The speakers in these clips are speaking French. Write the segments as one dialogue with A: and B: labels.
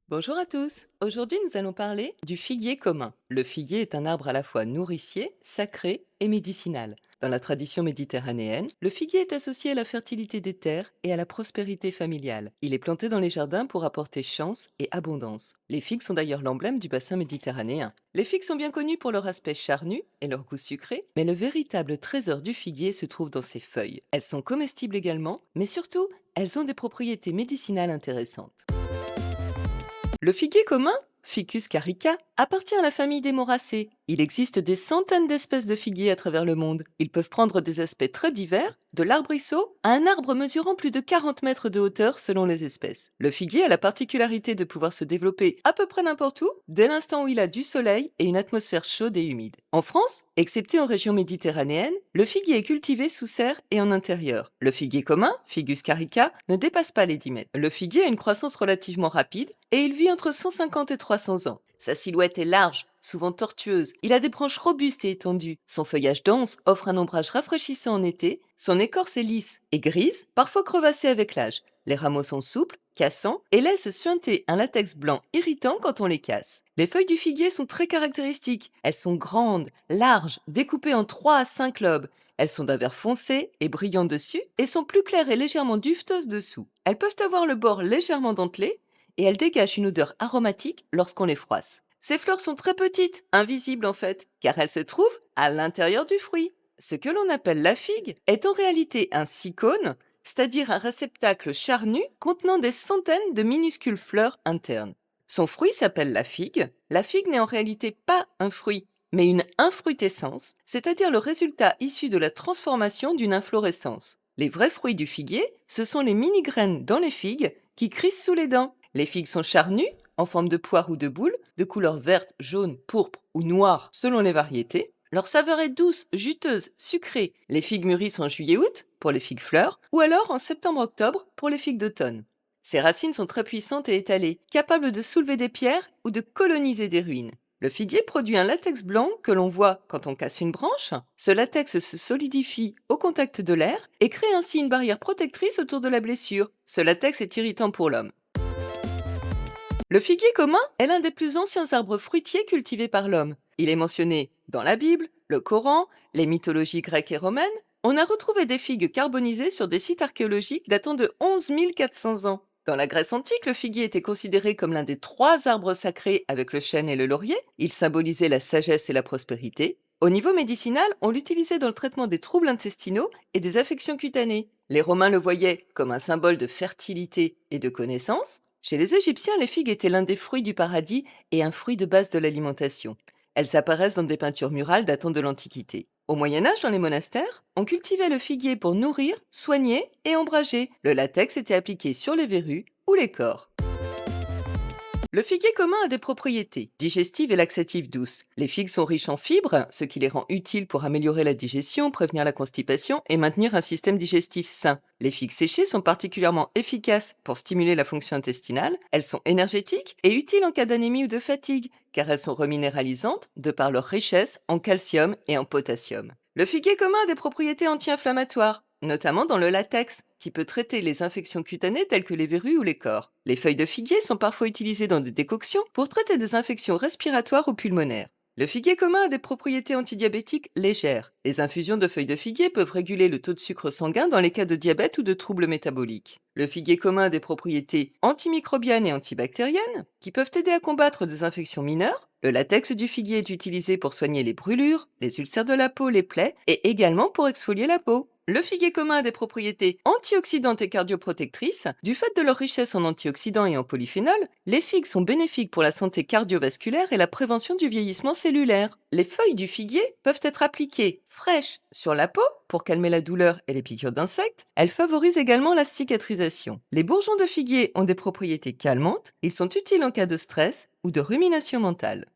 A: Bonjour à tous. Aujourd'hui, nous allons parler du figuier commun. Le figuier est un arbre à la fois nourricier, sacré et médicinal. Dans la tradition méditerranéenne, le figuier est associé à la fertilité des terres et à la prospérité familiale. Il est planté dans les jardins pour apporter chance et abondance. Les figues sont d'ailleurs l'emblème du bassin méditerranéen. Les figues sont bien connues pour leur aspect charnu et leur goût sucré, mais le véritable trésor du figuier se trouve dans ses feuilles. Elles sont comestibles également, mais surtout, elles ont des propriétés médicinales intéressantes. Le figuier commun, Ficus carica, appartient à la famille des moracées. Il existe des centaines d'espèces de figuiers à travers le monde. Ils peuvent prendre des aspects très divers, de l'arbrisseau à un arbre mesurant plus de 40 mètres de hauteur selon les espèces. Le figuier a la particularité de pouvoir se développer à peu près n'importe où, dès l'instant où il a du soleil et une atmosphère chaude et humide. En France, excepté en région méditerranéenne, le figuier est cultivé sous serre et en intérieur. Le figuier commun, Ficus carica, ne dépasse pas les 10 mètres. Le figuier a une croissance relativement rapide et il vit entre 150 et 300 ans. Sa silhouette est large, souvent tortueuse. Il a des branches robustes et étendues. Son feuillage dense offre un ombrage rafraîchissant en été. Son écorce est lisse et grise, parfois crevassée avec l'âge. Les rameaux sont souples, cassants et laissent suinter un latex blanc irritant quand on les casse. Les feuilles du figuier sont très caractéristiques. Elles sont grandes, larges, découpées en 3 à 5 lobes. Elles sont d'un vert foncé et brillant dessus et sont plus claires et légèrement duveteuses dessous. Elles peuvent avoir le bord légèrement dentelé et elles dégagent une odeur aromatique lorsqu'on les froisse. Ces fleurs sont très petites, invisibles en fait, car elles se trouvent à l'intérieur du fruit. Ce que l'on appelle la figue est en réalité un cycone, c'est-à-dire un réceptacle charnu contenant des centaines de minuscules fleurs internes. Son fruit s'appelle la figue. La figue n'est en réalité pas un fruit, mais une infruitescence, c'est-à-dire le résultat issu de la transformation d'une inflorescence. Les vrais fruits du figuier, ce sont les mini-graines dans les figues qui crissent sous les dents. Les figues sont charnues, en forme de poire ou de boule, de couleur verte, jaune, pourpre ou noire selon les variétés. Leur saveur est douce, juteuse, sucrée. Les figues mûrissent en juillet-août pour les figues fleurs ou alors en septembre-octobre pour les figues d'automne. Ces racines sont très puissantes et étalées, capables de soulever des pierres ou de coloniser des ruines. Le figuier produit un latex blanc que l'on voit quand on casse une branche. Ce latex se solidifie au contact de l'air et crée ainsi une barrière protectrice autour de la blessure. Ce latex est irritant pour l'homme. Le figuier commun est l'un des plus anciens arbres fruitiers cultivés par l'homme. Il est mentionné dans la Bible, le Coran, les mythologies grecques et romaines. On a retrouvé des figues carbonisées sur des sites archéologiques datant de 11 400 ans. Dans la Grèce antique, le figuier était considéré comme l'un des 3 arbres sacrés avec le chêne et le laurier. Il symbolisait la sagesse et la prospérité. Au niveau médicinal, on l'utilisait dans le traitement des troubles intestinaux et des affections cutanées. Les Romains le voyaient comme un symbole de fertilité et de connaissance. Chez les Égyptiens, les figues étaient l'un des fruits du paradis et un fruit de base de l'alimentation. Elles apparaissent dans des peintures murales datant de l'Antiquité. Au Moyen Âge, dans les monastères, on cultivait le figuier pour nourrir, soigner et ombrager. Le latex était appliqué sur les verrues ou les corps. Le figuier commun a des propriétés digestives et laxatives douces. Les figues sont riches en fibres, ce qui les rend utiles pour améliorer la digestion, prévenir la constipation et maintenir un système digestif sain. Les figues séchées sont particulièrement efficaces pour stimuler la fonction intestinale. Elles sont énergétiques et utiles en cas d'anémie ou de fatigue, car elles sont reminéralisantes de par leur richesse en calcium et en potassium. Le figuier commun a des propriétés anti-inflammatoires, notamment dans le latex, qui peut traiter les infections cutanées telles que les verrues ou les cors. Les feuilles de figuier sont parfois utilisées dans des décoctions pour traiter des infections respiratoires ou pulmonaires. Le figuier commun a des propriétés antidiabétiques légères. Les infusions de feuilles de figuier peuvent réguler le taux de sucre sanguin dans les cas de diabète ou de troubles métaboliques. Le figuier commun a des propriétés antimicrobiennes et antibactériennes qui peuvent aider à combattre des infections mineures. Le latex du figuier est utilisé pour soigner les brûlures, les ulcères de la peau, les plaies et également pour exfolier la peau. Le figuier commun a des propriétés antioxydantes et cardioprotectrices. Du fait de leur richesse en antioxydants et en polyphénols, les figues sont bénéfiques pour la santé cardiovasculaire et la prévention du vieillissement cellulaire. Les feuilles du figuier peuvent être appliquées fraîches sur la peau pour calmer la douleur et les piqûres d'insectes. Elles favorisent également la cicatrisation. Les bourgeons de figuier ont des propriétés calmantes. Ils sont utiles en cas de stress ou de rumination mentale.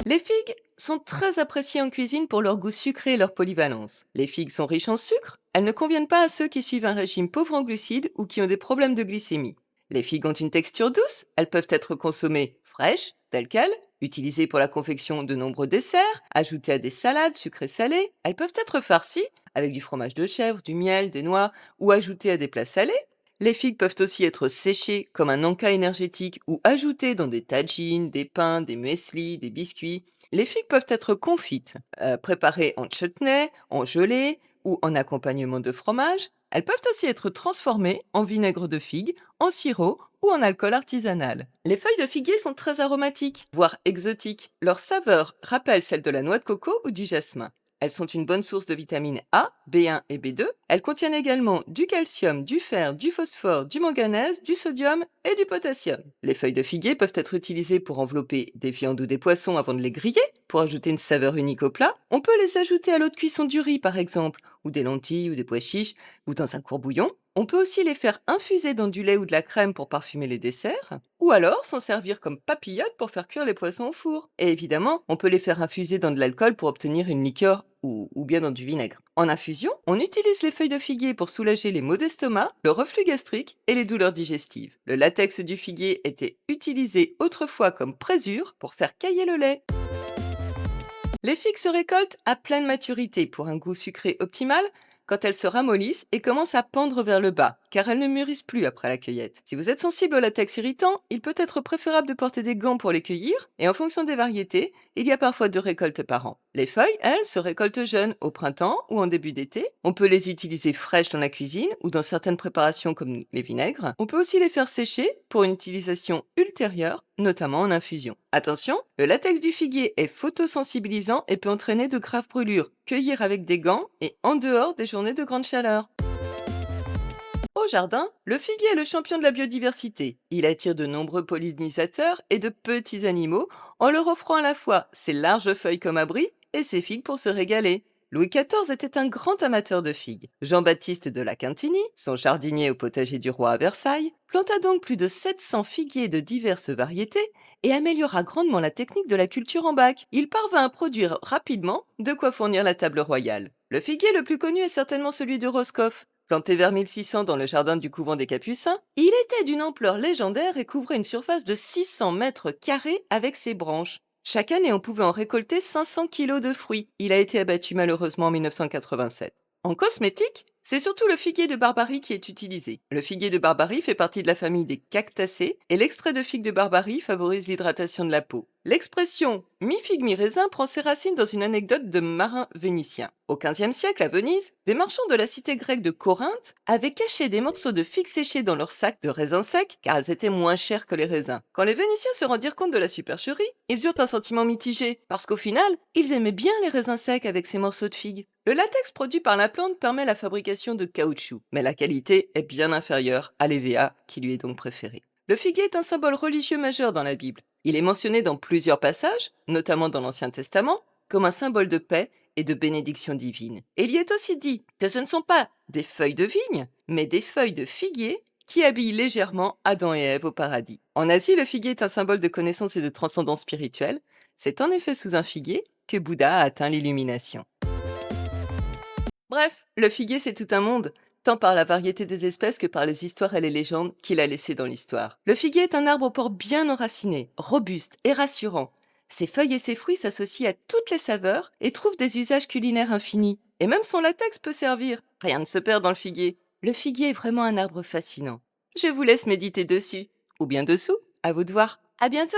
A: Les figues sont très appréciées en cuisine pour leur goût sucré et leur polyvalence. Les figues sont riches en sucre, elles ne conviennent pas à ceux qui suivent un régime pauvre en glucides ou qui ont des problèmes de glycémie. Les figues ont une texture douce, elles peuvent être consommées fraîches, telles quelles, utilisées pour la confection de nombreux desserts, ajoutées à des salades sucrées salées. Elles peuvent être farcies avec du fromage de chèvre, du miel, des noix ou ajoutées à des plats salés. Les figues peuvent aussi être séchées comme un encas énergétique ou ajoutées dans des tagines, des pains, des mueslis, des biscuits. Les figues peuvent être confites, préparées en chutney, en gelée ou en accompagnement de fromage. Elles peuvent aussi être transformées en vinaigre de figue, en sirop ou en alcool artisanal. Les feuilles de figuier sont très aromatiques, voire exotiques. Leur saveur rappelle celle de la noix de coco ou du jasmin. Elles sont une bonne source de vitamines A, B1 et B2. Elles contiennent également du calcium, du fer, du phosphore, du manganèse, du sodium et du potassium. Les feuilles de figuier peuvent être utilisées pour envelopper des viandes ou des poissons avant de les griller, pour ajouter une saveur unique au plat. On peut les ajouter à l'eau de cuisson du riz par exemple, ou des lentilles ou des pois chiches, ou dans un courbouillon. On peut aussi les faire infuser dans du lait ou de la crème pour parfumer les desserts, ou alors s'en servir comme papillotes pour faire cuire les poissons au four. Et évidemment, on peut les faire infuser dans de l'alcool pour obtenir une liqueur ou bien dans du vinaigre. En infusion, on utilise les feuilles de figuier pour soulager les maux d'estomac, le reflux gastrique et les douleurs digestives. Le latex du figuier était utilisé autrefois comme présure pour faire cailler le lait. Les figues se récoltent à pleine maturité pour un goût sucré optimal quand elles se ramollissent et commencent à pendre vers le bas, car elles ne mûrissent plus après la cueillette. Si vous êtes sensible au latex irritant, il peut être préférable de porter des gants pour les cueillir, et en fonction des variétés, il y a parfois 2 récoltes par an. Les feuilles, elles, se récoltent jeunes, au printemps ou en début d'été. On peut les utiliser fraîches dans la cuisine ou dans certaines préparations comme les vinaigres. On peut aussi les faire sécher pour une utilisation ultérieure, notamment en infusion. Attention, le latex du figuier est photosensibilisant et peut entraîner de graves brûlures. Cueillir avec des gants et en dehors des journées de grande chaleur. Au jardin, le figuier est le champion de la biodiversité. Il attire de nombreux pollinisateurs et de petits animaux en leur offrant à la fois ses larges feuilles comme abri et ses figues pour se régaler. Louis XIV était un grand amateur de figues. Jean-Baptiste de la Quintinie, son jardinier au potager du roi à Versailles, planta donc plus de 700 figuiers de diverses variétés et améliora grandement la technique de la culture en bac. Il parvint à produire rapidement de quoi fournir la table royale. Le figuier le plus connu est certainement celui de Roscoff. Planté vers 1600 dans le jardin du couvent des Capucins, il était d'une ampleur légendaire et couvrait une surface de 600 mètres carrés avec ses branches. Chaque année, on pouvait en récolter 500 kilos de fruits. Il a été abattu malheureusement en 1987. En cosmétique, c'est surtout le figuier de Barbarie qui est utilisé. Le figuier de Barbarie fait partie de la famille des cactacées et l'extrait de figue de Barbarie favorise l'hydratation de la peau. L'expression mi-figue mi-raisin prend ses racines dans une anecdote de marin vénitien. Au XVe siècle, à Venise, des marchands de la cité grecque de Corinthe avaient caché des morceaux de figues séchées dans leurs sacs de raisins secs car elles étaient moins chères que les raisins. Quand les Vénitiens se rendirent compte de la supercherie, ils eurent un sentiment mitigé parce qu'au final, ils aimaient bien les raisins secs avec ces morceaux de figues. Le latex produit par la plante permet la fabrication de caoutchouc, mais la qualité est bien inférieure à l'EVA qui lui est donc préféré. Le figuier est un symbole religieux majeur dans la Bible. Il est mentionné dans plusieurs passages, notamment dans l'Ancien Testament, comme un symbole de paix et de bénédiction divine. Et il y est aussi dit que ce ne sont pas des feuilles de vigne, mais des feuilles de figuier qui habillent légèrement Adam et Ève au paradis. En Asie, le figuier est un symbole de connaissance et de transcendance spirituelle. C'est en effet sous un figuier que Bouddha a atteint l'illumination. Bref, le figuier c'est tout un monde, tant par la variété des espèces que par les histoires et les légendes qu'il a laissées dans l'histoire. Le figuier est un arbre au port bien enraciné, robuste et rassurant. Ses feuilles et ses fruits s'associent à toutes les saveurs et trouvent des usages culinaires infinis. Et même son latex peut servir. Rien ne se perd dans le figuier. Le figuier est vraiment un arbre fascinant. Je vous laisse méditer dessus. Ou bien dessous, à vous de voir. À bientôt!